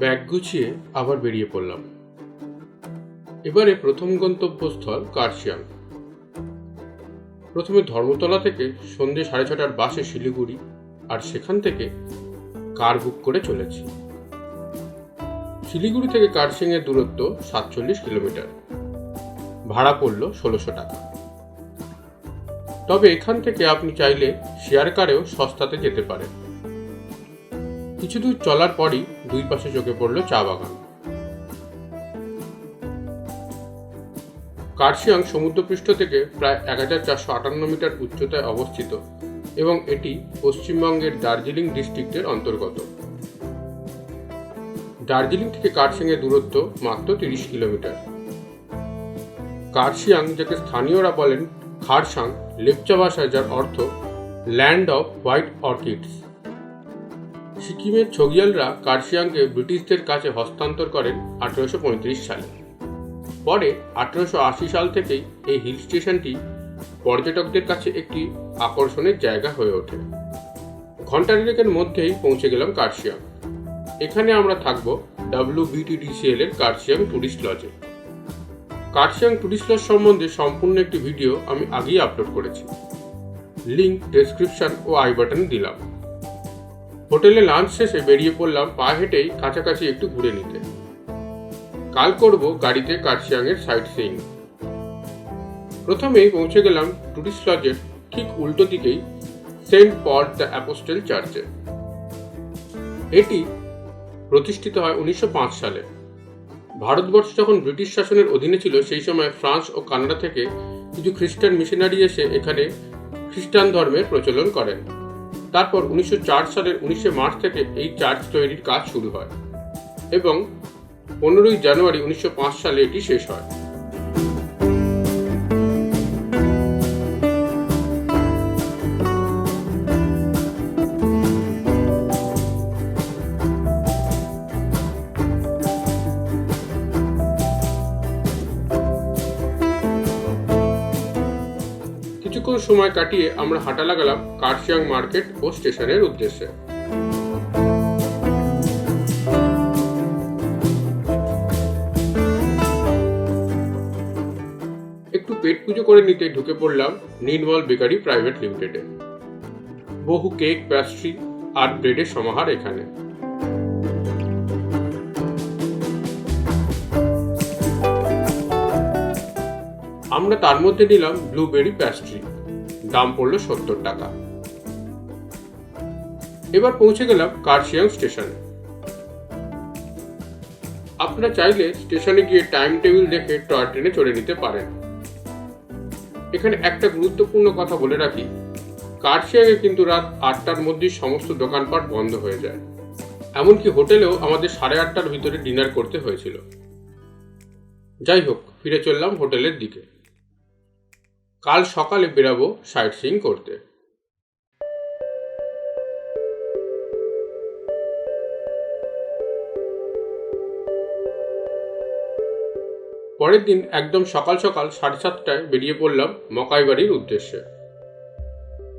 Bag গুছিয়ে আবার বেরিয়ে পড়লাম। এবারে প্রথম গন্তব্যস্থল কার্শিয়াং। প্রথমে ধর্মতলা থেকে সন্ধ্যে 6:30টার বাসে শিলিগুড়ি, আর সেখান থেকে কার বুক করে চলেছি। শিলিগুড়ি থেকে কার্শিয়াংয়ের দূরত্ব 47 কিলোমিটার। ভাড়া পড়ল 1600 টাকা। তবে এখান থেকে আপনি চাইলে শেয়ার কারেও সস্তাতে যেতে পারেন। কিছু দূর চলার পরই দুই পাশে চোখে পড়ল চা বাগান। কার্শিয়াং সমুদ্রপৃষ্ঠ থেকে প্রায় 1458 মিটার উচ্চতায় অবস্থিত এবং এটি পশ্চিমবঙ্গের দার্জিলিং ডিস্ট্রিক্টের অন্তর্গত। দার্জিলিং থেকে কার্শিয়াংয়ের দূরত্ব মাত্র 30 কিলোমিটার। কার্শিয়াং, যাকে স্থানীয়রা বলেন খারসাং, লেপচা ভাষায়, যার অর্থ ল্যান্ড অফ হোয়াইট অর্কিডস। সিকিমের ছগিয়ালরা কার্শিয়াংকে ব্রিটিশদের কাছে হস্তান্তর করেন 1835 সালে। পরে 1880 সাল থেকেই এই হিল স্টেশনটি পর্যটকদের কাছে একটি আকর্ষণের জায়গা হয়ে ওঠে। ঘণ্টা দেড়েকের মধ্যেই পৌঁছে গেলাম কার্শিয়াং। এখানে আমরা থাকব WBTDCL এর কার্শিয়াং ট্যুরিস্ট লজে। কার্শিয়াং ট্যুরিস্ট লজ সম্বন্ধে সম্পূর্ণ একটি ভিডিও আমি আগেই আপলোড করেছি, লিঙ্ক ডেসক্রিপশন ও আই বাটনে দিলাম। হোটেলে লাঞ্চ শেষে বেরিয়ে পড়লাম পা হেঁটেই কাছাকাছি একটু ঘুরে নিতে। কাল করব গাড়িতে কার্শিয়াংয়ের সাইট সিইং। প্রথমেই পৌঁছে গেলাম ট্যুরিস্ট লজের ঠিক উল্টো দিকেই সেন্ট পল দ্য অ্যাপোস্টল চার্চে। এটি প্রতিষ্ঠিত হয় 1905 সালে। ভারতবর্ষ যখন ব্রিটিশ শাসনের অধীনে ছিল, সেই সময় ফ্রান্স ও কানাডা থেকে কিছু খ্রিস্টান মিশনারি এসে এখানে খ্রিস্টান ধর্মের প্রচলন করেন। তারপর 1904 সালের 19 মার্চ থেকে এই চার্চ তৈরির কাজ শুরু হয় এবং 15 জানুয়ারি 1905 সালে এটি শেষ হয়। কিছুক্ষণ সময় কাটিয়ে আমরা হাঁটা লাগালাম কার্শিয়াং মার্কেট ও স্টেশনের উদ্দেশ্যে। একটু পেট পুজো করে নিতে ঢুকে পড়লাম নির্মল বেকারি প্রাইভেট লিমিটেডে। বহু কেক, প্যাস্ট্রি আর ব্রেডের সমাহার এখানে। আমরা তার মধ্যে নিলাম ব্লুবেরি প্যাস্ট্রি, দাম পড়ল 70 টাকা। এবার পৌঁছে গেলাম কার্শিয়াং স্টেশনে। আপনারা চাইলে স্টেশনে গিয়ে টাইম টেবিল দেখে টয় ট্রেনে চড়ে নিতে পারেন। এখানে একটা গুরুত্বপূর্ণ কথা বলে রাখি, কার্শিয়াংয়ে কিন্তু রাত 8টার মধ্যেই সমস্ত দোকানপাট বন্ধ হয়ে যায়। এমনকি হোটেলেও আমাদের 8:30টার ভিতরে ডিনার করতে হয়েছিল। যাই হোক, ফিরে চললাম হোটেলের দিকে। কাল সকালে বেরাবো সাইট সিইং করতে। পরের দিন একদম সকাল সকাল 7:30টায় বেরিয়ে পড়লাম মকাইবাড়ির উদ্দেশ্যে।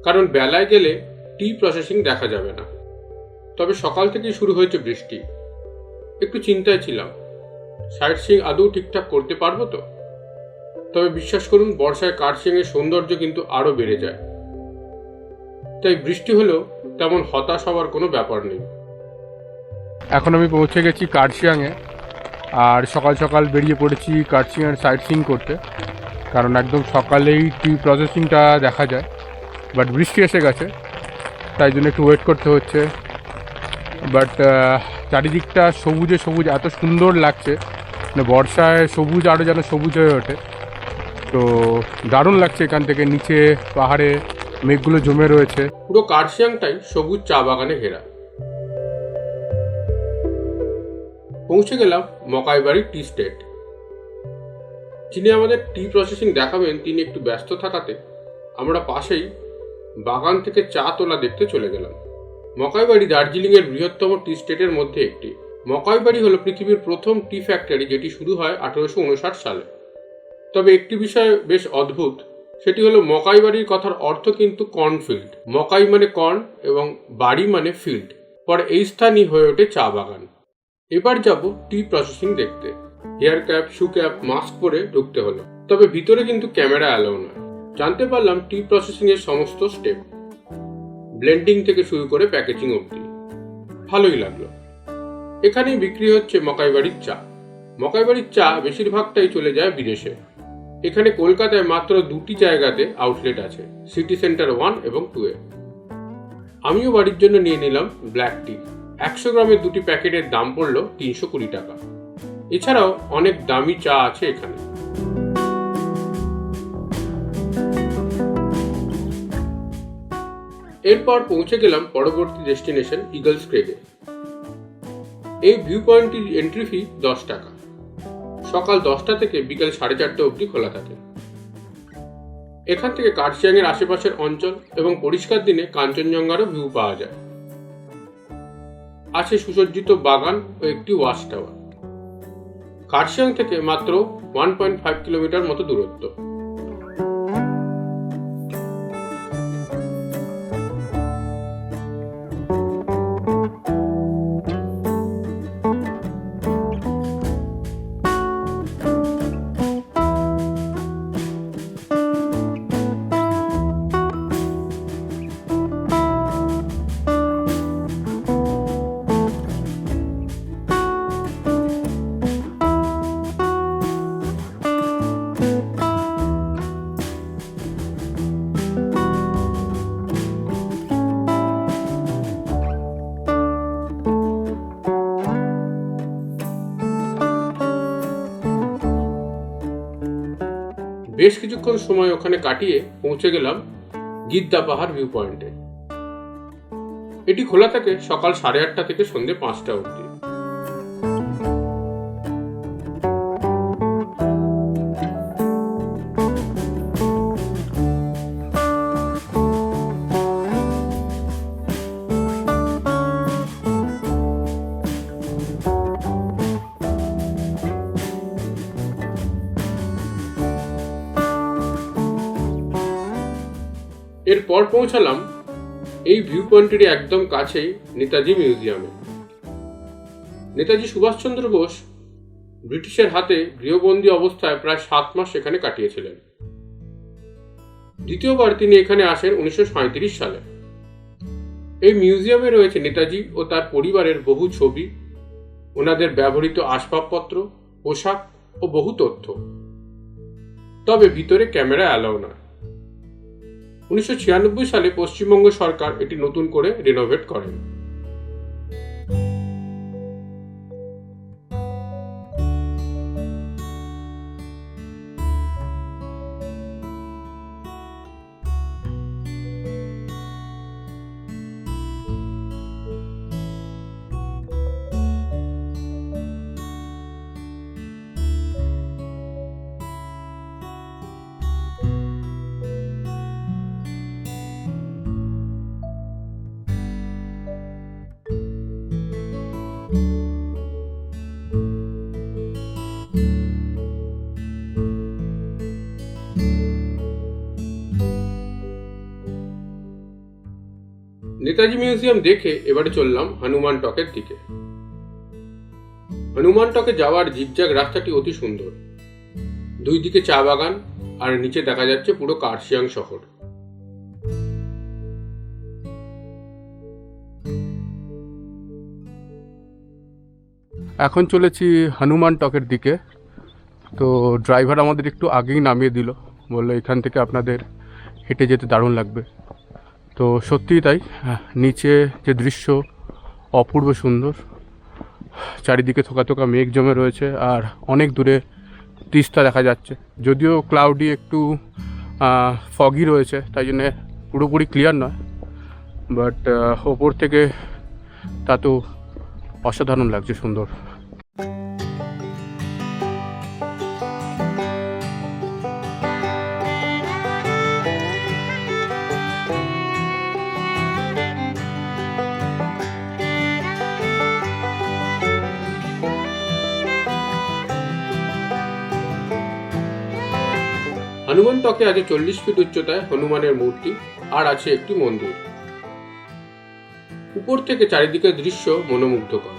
কারণ বেলায় গেলে টি প্রসেসিং দেখা যাবে না। তবে সকাল থেকেই শুরু হয়েছে বৃষ্টি। একটু চিন্তায় ছিলাম, সাইট সিইং আদৌ ঠিকঠাক করতে পারবো তো? তবে বিশ্বাস করুন, বর্ষায় কার্শিয়াংয়ের সৌন্দর্য কিন্তু আরো বেড়ে যায়। তাই বৃষ্টি হলেও তেমন হতাশ হওয়ার কোনো ব্যাপার নেই। এখন আমি পৌঁছে গেছি কার্শিয়াংয়ে, আর সকাল সকাল বেরিয়ে পড়েছি কার্শিয়াংয়ের সাইট সিইং করতে। কারণ একদম সকালেই টি প্রসেসিংটা দেখা যায়, বাট বৃষ্টি এসে গেছে, তাই জন্য একটু ওয়েট করতে হচ্ছে। বাট চারিদিকটা সবুজে সবুজ, এত সুন্দর লাগছে, মানে বর্ষায় সবুজ আরও যেন সবুজ হয়ে ওঠে। তো দারুণ লাগছে। এখান থেকে নিচে পাহাড়ে মেঘগুলো জমে রয়েছে। পুরো কার্শিয়াংটাই সবুজ চা বাগানে ঘেরা। পৌঁছে গেলাম মকাইবাড়ি টি স্টেট। যিনি আমাদের টি প্রসেসিং দেখাবেন তিনি একটু ব্যস্ত থাকাতে আমরা পাশেই বাগান থেকে চা তোলা দেখতে চলে গেলাম। মকাইবাড়ি দার্জিলিংয়ের বৃহত্তম টি স্টেটের মধ্যে একটি। মকাইবাড়ি হলো পৃথিবীর প্রথম টি ফ্যাক্টরি, যেটি শুরু হয় 1859 সালে। তবে একটি বিষয় বেশ অদ্ভুত, সেটি হলো মকাইবাড়ির কথার অর্থ কিন্তু কর্নফিল্ড। মকাই মানে কর্ন এবং বাড়ি মানে ফিল্ড। পরে এই স্থানই হয়ে ওঠে চা বাগান। এবার যাব টি প্রসেসিং দেখতে। হেয়ার ক্যাপ, শু ক্যাপ, মাস্ক পরে ঢুকতে হলো। তবে ভিতরে কিন্তু ক্যামেরা অ্যালাউ নয়। জানতে পারলাম টি প্রসেসিং এর সমস্ত স্টেপ, ব্লেন্ডিং থেকে শুরু করে প্যাকেজিং অবধি। ভালোই লাগলো। এখানেই বিক্রি হচ্ছে মকাইবাড়ির চা। মকাইবাড়ির চা বেশিরভাগটাই চলে যায় বিদেশে। এখানে কলকাতায় মাত্র 2টি জায়গাতে আউটলেট আছে, সিটি সেন্টার 1 এবং 2 এ। আমিও বাড়ির জন্য নিয়ে নিলাম ব্ল্যাক টি। 100 গ্রামের 2টি প্যাকেটের দাম পড়লো 320 টাকা। এছাড়াও অনেক দামি চা আছে এখানে। এরপর পৌঁছে গেলাম পরবর্তী ডেস্টিনেশন ইগলস ক্রেগে। এই ভিউ পয়েন্টটির এন্ট্রি ফি 10 টাকা। সকাল 10টা থেকে বিকেল 4:30 অবধি খোলা থাকে। এখান থেকে কার্শিয়াং এর আশেপাশের অঞ্চল এবং পরিষ্কার দিনে কাঞ্চনজঙ্ঘারও ভিউ পাওয়া যায়। আছে সুসজ্জিত বাগান ও একটি ওয়াচ টাওয়ার। কার্শিয়াং থেকে মাত্র 1.5 কিলোমিটার মতো দূরত্ব। বেশ কিছুক্ষণ সময় ওখানে কাটিয়ে পৌঁছে গেলাম গিদ্দা পাহাড় ভিউ পয়েন্টে। এটি খোলা থাকে সকাল 8:30 থেকে সন্ধ্যে 5টা অবধি। এরপর পৌঁছালাম এই ভিউ পয়েন্টের একদম কাছেই নেতাজি মিউজিয়ামে। নেতাজি সুভাষচন্দ্র বোস ব্রিটিশের হাতে গৃহবন্দী অবস্থায় প্রায় 7 মাস এখানে কাটিয়েছিলেন। দ্বিতীয়বার তিনি এখানে আসেন 1937 সালে। এই মিউজিয়ামে রয়েছে নেতাজি ও তার পরিবারের বহু ছবি, ওনাদের ব্যবহৃত আসবাবপত্র, পোশাক ও বহু তথ্য। তবে ভিতরে ক্যামেরা অ্যালাউ নয়। 1996 সালে পশ্চিমবঙ্গ সরকার এটি নতুন করে রিনোভেট করেন। নেতাজি মিউজিয়াম দেখে এবারে চললাম হনুমান টকের দিকে। হনুমান টকে যাওয়ার জিগজ্যাগ রাস্তাটি অতি সুন্দর। দুই দিকে চা বাগান আর নিচে দেখা যাচ্ছে পুরো কার্শিয়াং শহর। এখন চলেছি হনুমান টকের দিকে। তো ড্রাইভার আমাদের একটু আগেই নামিয়ে দিল, বললো এখান থেকে আপনাদের হেঁটে যেতে দারুণ লাগবে। তো সত্যিই তাই, নিচে যে দৃশ্য অপূর্ব সুন্দর। চারিদিকে থোকা থোকা মেঘ জমে রয়েছে আর অনেক দূরে তিস্তা দেখা যাচ্ছে। যদিও ক্লাউডি একটু ফগি রয়েছে, তাই জন্যে পুরোপুরি ক্লিয়ার নয়, বাট ওপর থেকে তা তো অসাধারণ লাগছে, সুন্দর। হনুমান টকে আছে 40 ফিট উচ্চতায় হনুমানের মূর্তি আর আছে একটি মন্দির। উপর থেকে চারিদিকের দৃশ্য মনোমুগ্ধকর।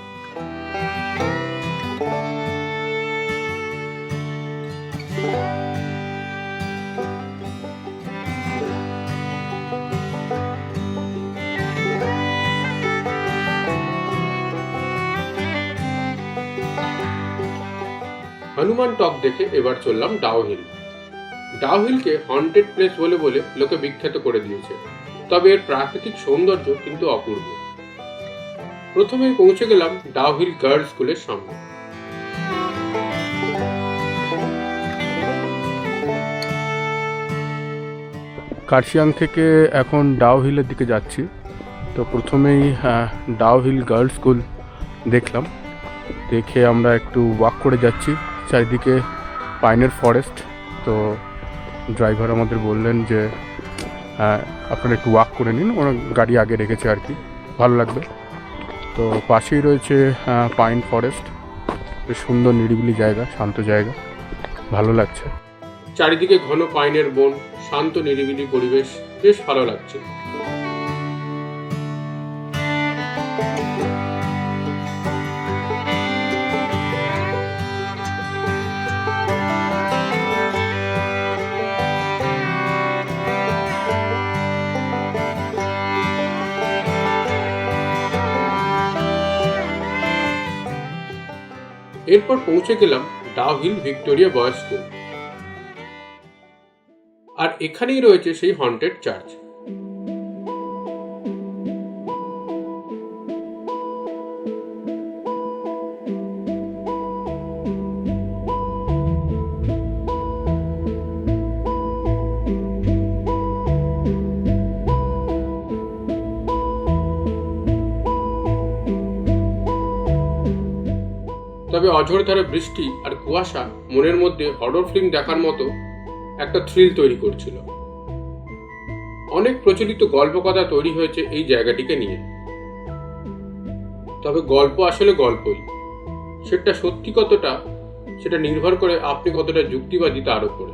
হনুমান টক দেখে এবার চললাম ডাউ হিল। ডাউ হিলকে হন্টেড প্লেস বলে বলে লোকে বিখ্যাত করে দিয়েছে, তবে এর প্রাকৃতিক সৌন্দর্য কিন্তু অপূর্ব। প্রথমেই পৌঁছে গেলাম ডাউ হিল গার্লস স্কুলের সামনে। কার্শিয়াং থেকে এখন ডাউ হিলের দিকে যাচ্ছি। তো প্রথমেই ডাউ হিল গার্লস স্কুল দেখলাম, দেখে আমরা একটু ওয়াক করে যাচ্ছি। চারিদিকে পাইনের ফরেস্ট। তো ড্রাইভার আমাদের বললেন যে আপনারা একটু ওয়াক করে নিন, ওরা গাড়ি আগে রেখেছে আর কি, ভালো লাগবে। তো পাশেই রয়েছে পাইন ফরেস্ট, বেশ সুন্দর নিরিবিলি জায়গা, শান্ত জায়গা, ভালো লাগছে। চারিদিকে ঘন পাইনের বন, শান্ত নিরিবিলি পরিবেশ, বেশ ভালো লাগছে। এরপর পৌঁছে গেলাম ডাউ হিল ভিক্টোরিয়া বয়েজ স্কুল, আর এখানেই রয়েছে সেই হন্টেড চার্চ। তবে অঝোরধারে বৃষ্টি আর কুয়াশা মনের মধ্যে হরর ফিল্ম দেখার মতো একটা থ্রিল তৈরি করছিল। অনেক প্রচলিত গল্পকথা তৈরি হয়েছে এই জায়গাটিকে নিয়ে, তবে গল্প আসলে গল্পই, সেটা সত্যি কতটা সেটা নির্ভর করে আপনি কতটা যুক্তিবাদী তার উপরে।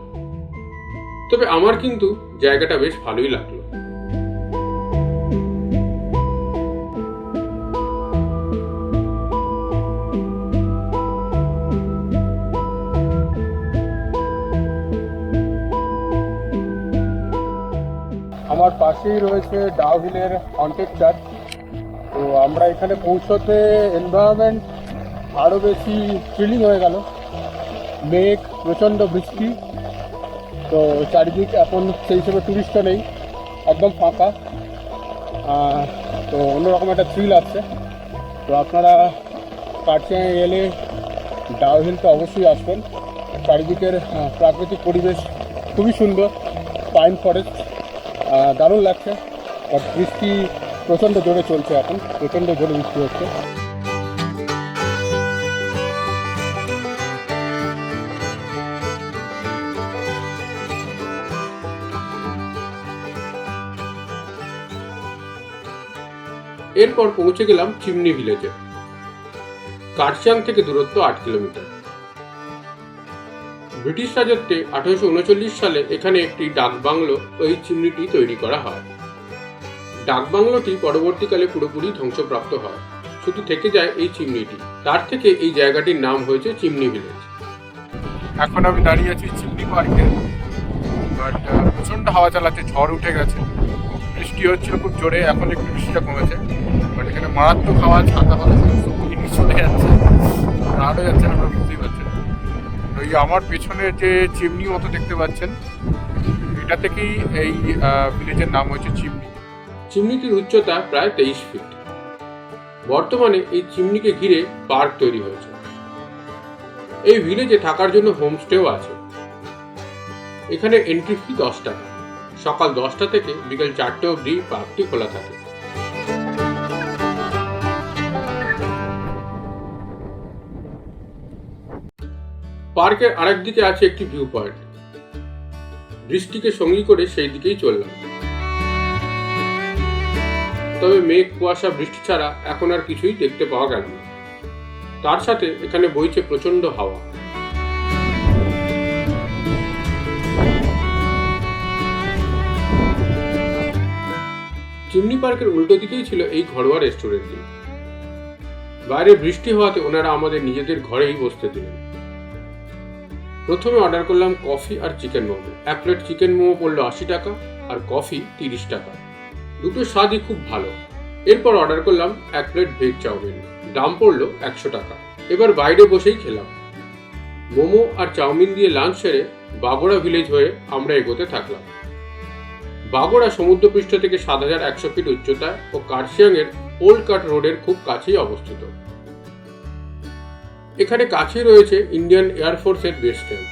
তবে আমার কিন্তু জায়গাটা বেশ ভালোই লাগলো। আমার পাশেই রয়েছে ডাউ হিলের হন্টেড চার্চ। তো আমরা এখানে পৌঁছতে এনভায়রনমেন্ট আরও বেশি থ্রিলিং হয়ে গেল। মেঘ, প্রচণ্ড বৃষ্টি, তো চারিদিক এখন সেই হিসেবে টুরিস্টও নেই, একদম ফাঁকা। তো অন্যরকম একটা থ্রিল আছে। তো আপনারা কার্শিয়াংয়ে এলে ডাউ হিলকে অবশ্যই আসবেন। চারিদিকের প্রাকৃতিক পরিবেশ খুবই সুন্দর, পাইন ফরেস্ট, দারুণ লাগছে। আর বৃষ্টি প্রচণ্ড জোরে চলছে, এখন প্রচণ্ড জোরে বৃষ্টি হচ্ছে। এরপর পৌঁছে গেলাম চিমনি ভিলেজে। কার্শিয়াং থেকে দূরত্ব 8 কিলোমিটার। ব্রিটিশ রাজত্বে 1839 সালে এখানে একটি ডাকবাংলো ওই চিমনিটি তৈরি করা হয়। ডাকবাংলোটি পরবর্তীকালে পুরোপুরি ধ্বংসপ্রাপ্ত হয়, শুধু থেকে যায় এই চিমনিটি। তার থেকে এই জায়গাটির নাম হয়েছে চিমনি ভিলেজ। এখন আমি দাঁড়িয়ে আছি চিমনি পার্কে, বাট প্রচণ্ড হাওয়া চালাচ্ছে, ঝড় উঠে গেছে, বৃষ্টি হচ্ছিল খুব জোরে। এখন একটু বৃষ্টিটা কমেছে, বাট এখানে মারাত্মক হাওয়া, ছাতা ফাতা সমস্ত জিনিস চলে যাচ্ছে, আরও যাচ্ছে, আমরা বুঝতেই পারছেন। ওই আমার পেছনে যে চিমনি মতো দেখতে পাচ্ছেন, এটা থেকেই এই ভিলেজের নাম হয়েছে চিমনি। চিমনিটির উচ্চতা প্রায় 23 ফিট। বর্তমানে এই চিমনিকে ঘিরে পার্ক তৈরি হয়েছে। এই ভিলেজে থাকার জন্য হোমস্টেও আছে। এখানে এন্ট্রি ফি 10 টাকা। সকাল 10টা থেকে বিকেল 4টে অবধি পার্কটি খোলা থাকে। পার্কের আরেক দিকে আছে একটি ভিউ পয়েন্ট। বৃষ্টিকে সঙ্গী করে সেই দিকেই চললাম। তবে মেঘ, কুয়াশা, বৃষ্টি ছাড়া এখন আর কিছুই দেখতে পাওয়া গেল না। তার সাথে এখানে বইছে প্রচন্ড হাওয়া। চিমনি পার্কের উল্টো দিকেই ছিল এই ঘরোয়া রেস্টুরেন্টটি। বাইরে বৃষ্টি হওয়াতে ওনারা আমাদের নিজেদের ঘরেই বসতে দিলেন। প্রথমে অর্ডার করলাম কফি আর chicken momo. 1 plate chicken momo পড়লো 80 টাকা আর কফি 30 টাকা। দুটো স্বাদই খুব ভালো। এরপর অর্ডার করলাম 1 প্লেট ভেজ চাউমিন, দাম পড়লো 100 টাকা। এবার বাইরে বসেই খেলাম। মোমো আর চাউমিন দিয়ে লাঞ্চ সেরে বাগোড়া ভিলেজ হয়ে আমরা এগোতে থাকলাম। বাগোড়া সমুদ্রপৃষ্ঠ থেকে ৭,১০০ ফিট উচ্চতায় ও কার্শিয়াংয়ের ওল্ড কাট রোডের খুব কাছেই অবস্থিত। এখানে কাছেই রয়েছে ইন্ডিয়ান এয়ারফোর্সের বেস ক্যাম্প।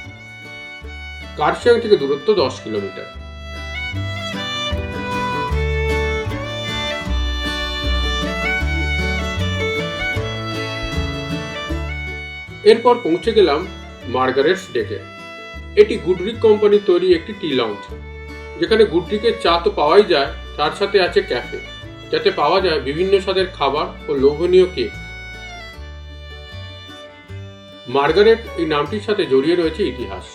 কার্শিয়াং থেকে দূরত্ব 10 কিলোমিটার। এরপর পৌঁছে গেলাম মার্গারেটস ডেকে। এটি গুডরিক কোম্পানির তৈরি একটি টি লঞ্চ, যেখানে গুডরিকের চা তো পাওয়াই যায়, তার সাথে আছে ক্যাফে, যাতে পাওয়া যায় বিভিন্ন স্বাদের খাবার ও লোভনীয় কেক। মার্গারেট এই নামটির সাথে জড়িয়ে রয়েছে ইতিহাস।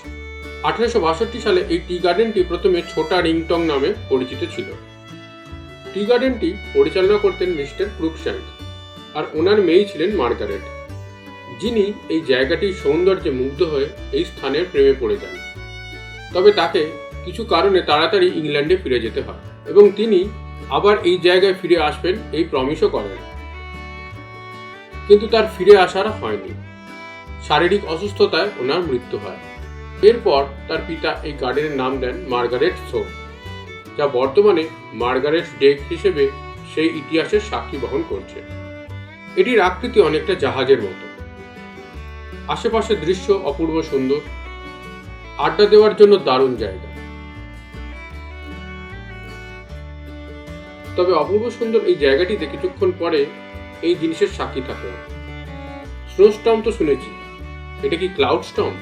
1862 সালে এই টি গার্ডেনটি প্রথমে ছোটা রিংটং নামে পরিচিত ছিল। টি গার্ডেনটি পরিচালনা করতেন মিস্টার ক্রুকশ্যাঙ্ক, আর ওনার মেয়েই ছিলেন মার্গারেট, যিনি এই জায়গাটির সৌন্দর্যে মুগ্ধ হয়ে এই স্থানের প্রেমে পড়ে যান। তবে তাকে কিছু কারণে তাড়াতাড়ি ইংল্যান্ডে ফিরে যেতে হয় এবং তিনি আবার এই জায়গায় ফিরে আসবেন এই প্রমিসও করেন, কিন্তু তার ফিরে আসার হয়নি। শারীরিক অসুস্থতায় ওনার মৃত্যু হয়। এরপর তার পিতা এই গার্ডেনের নাম দেন মার্গারেট শো, যা বর্তমানে মার্গারেটস ডেক হিসেবে সেই ইতিহাসের সাক্ষী বহন করছে। এটির আকৃতি অনেকটা জাহাজের মতো। আশেপাশের দৃশ্য অপূর্ব সুন্দর, আড্ডা দেওয়ার জন্য দারুণ জায়গা। তবে অপূর্ব সুন্দর এই জায়গাটিতে কিছুক্ষণ পরে এই জিনিসের সাক্ষী থাকে। স্নোস্টর্ম তো শুনেছি, এটা কি ক্লাউড স্টর্ম?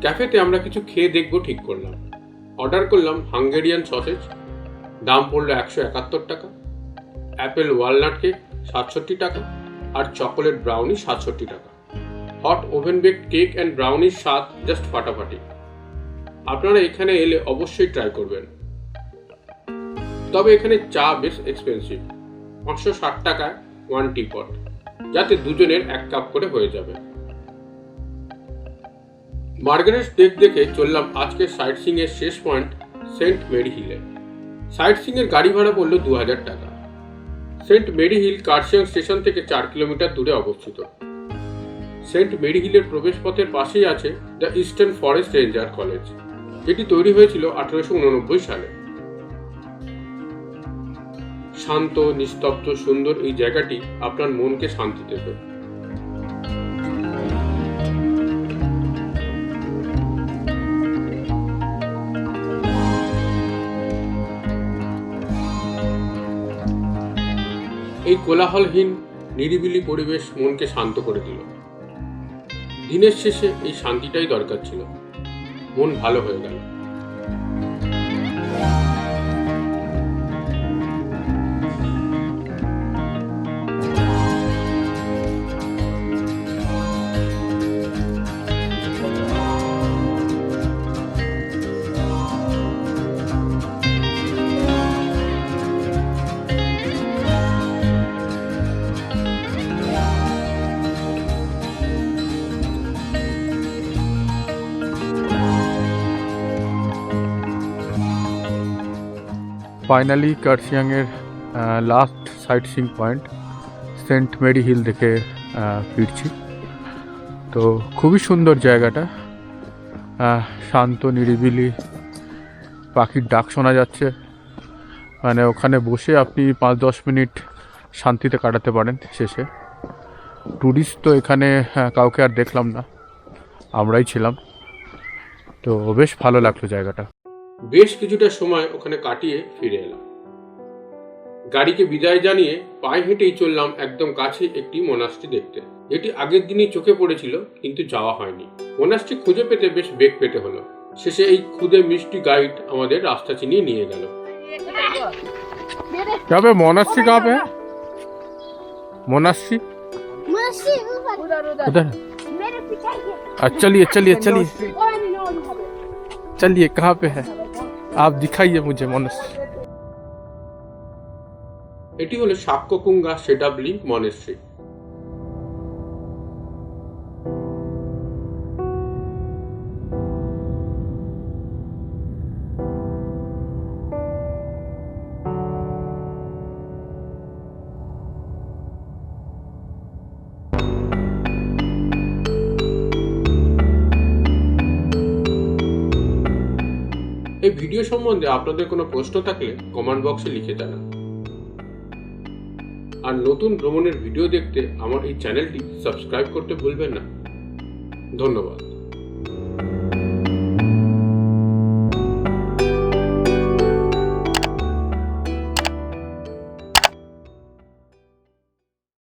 ক্যাফেতে আমরা কিছু খেয়ে দেখবো ঠিক করলাম। অর্ডার করলাম হাঙ্গেরিয়ান সসেজ, দাম পড়লো 171 টাকা, অ্যাপেল ওয়ালনাট কেক 67 টাকা, আর চকোলেট ব্রাউনি 67 টাকা। Hot oven baked cake and ব্রাউনির স্বাদ জাস্ট ফাটাফাটি। আপনারা এখানে এলে অবশ্যই ট্রাই করবেন। তবে এখানে চা বেশ এক্সপেন্সিভ, 560 টাকায় 1 টিপট, যাতে দুজনের 1 কাপ করে হয়ে যাবে। মার্গারেটস ডেক দেখে চললাম আজকের সাইট সিইং এর শেষ পয়েন্ট সেন্ট মেরি হিলে। সাইট সিইং এর গাড়ি ভাড়া পড়ল 2000 টাকা। Saint Mary Hill Kurseong station থেকে 4 কিলোমিটার দূরে অবস্থিত। সেন্ট মেরি হিলের প্রবেশপথের পাশেই আছে the eastern forest ranger college, যেটি তৈরি হয়েছিল 1889 সালে। শান্ত, নিস্তব্ধ, সুন্দর এই জায়গাটি আপনার মনকে শান্তি দেবে। এই কোলাহলহীন নিরিবিলি পরিবেশ মনকে শান্ত করে দিল। দিনের শেষে এই শান্তিটাই দরকার ছিল। মন ভালো হয়ে গেল। ফাইনালি কার্শিয়াংয়ের last sightseeing point Saint Mary Hill দেখে ফিরছি। তো খুবই সুন্দর জায়গাটা, শান্ত নিরিবিলি, পাখির ডাক শোনা যাচ্ছে। মানে ওখানে বসে আপনি 5-10 মিনিট শান্তিতে কাটাতে পারেন শেষে। ট্যুরিস্ট তো এখানে কাউকে আর দেখলাম না, আমরাই ছিলাম। তো বেশ ভালো লাগলো জায়গাটা। বেশ কিছুটা সময় ওখানে কাটিয়ে ফিরে এলাম। গাড়িকে বিদায় জানিয়ে পায়ে হেঁটেই চললাম একদম কাছে একটি মোনাস্ট্রি দেখতে, যেটি আগের দিনই চোখে পড়েছিল কিন্তু যাওয়া হয়নি। মোনাস্ট্রি খুঁজে পেতে বেশ বেগ পেতে হলো। শেষে এই খুদে মিষ্টি গাইড আমাদের রাস্তা চিনিয়ে নিয়ে গেল। যাবে মোনাস্ট্রি कहाँ पे है? मोनास्ट्री उधर उधर। मेरे पीछे चलिए चलिए चलिए। ओए नो चलिए कहाँ पे है आप दिखाइए मुझे मनुष्य। এটি হলো সাক্যকুঙ্গা সেটাব লিঙ্ক মনেস্ট্রি। এই ভিডিও সম্বন্ধে আপনাদের কোনো প্রশ্ন থাকলে কমেন্ট বক্সে লিখে জানান। আর নতুন ভ্রমণের ভিডিও দেখতে আমার এই চ্যানেলটি সাবস্ক্রাইব করতে ভুলবেন না। ধন্যবাদ।